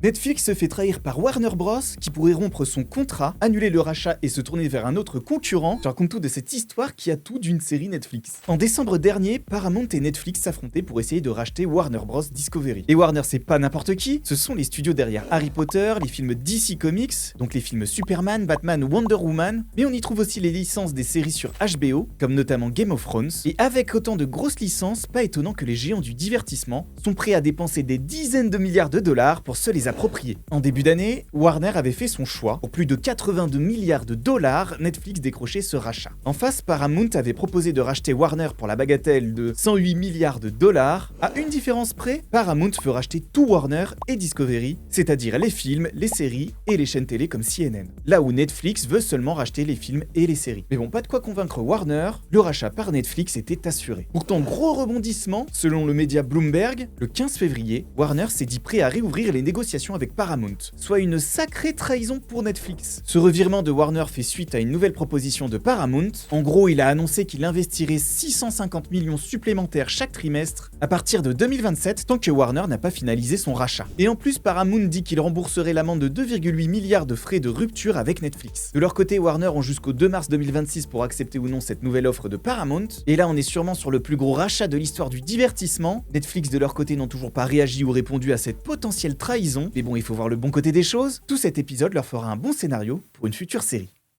Netflix se fait trahir par Warner Bros qui pourrait rompre son contrat, annuler le rachat et se tourner vers un autre concurrent. Je raconte tout de cette histoire qui a tout d'une série Netflix. En décembre dernier, Paramount et Netflix s'affrontaient pour essayer de racheter Warner Bros Discovery. Et Warner, c'est pas n'importe qui, ce sont les studios derrière Harry Potter, les films DC Comics, donc les films Superman, Batman ou Wonder Woman, mais on y trouve aussi les licences des séries sur HBO, comme notamment Game of Thrones. Et avec autant de grosses licences, pas étonnant que les géants du divertissement sont prêts à dépenser des dizaines de milliards de dollars pour se les approprier. En début d'année, Warner avait fait son choix. Pour plus de 82 milliards de dollars, Netflix décrochait ce rachat. En face, Paramount avait proposé de racheter Warner pour la bagatelle de 108 milliards de dollars. À une différence près, Paramount veut racheter tout Warner et Discovery, c'est-à-dire les films, les séries et les chaînes télé comme CNN. Là où Netflix veut seulement racheter les films et les séries. Mais bon, pas de quoi convaincre Warner, le rachat par Netflix était assuré. Pourtant, gros rebondissement, selon le média Bloomberg, le 15 février, Warner s'est dit prêt à réouvrir les négociations avec Paramount, soit une sacrée trahison pour Netflix. Ce revirement de Warner fait suite à une nouvelle proposition de Paramount. En gros, il a annoncé qu'il investirait 650 millions supplémentaires chaque trimestre à partir de 2027 tant que Warner n'a pas finalisé son rachat. Et en plus, Paramount dit qu'il rembourserait l'amende de 2,8 milliards de frais de rupture avec Netflix. De leur côté, Warner ont jusqu'au 2 mars 2026 pour accepter ou non cette nouvelle offre de Paramount. Et là, on est sûrement sur le plus gros rachat de l'histoire du divertissement. Netflix, de leur côté, n'ont toujours pas réagi ou répondu à cette potentielle trahison. Mais bon, il faut voir le bon côté des choses. Tout cet épisode leur fera un bon scénario pour une future série.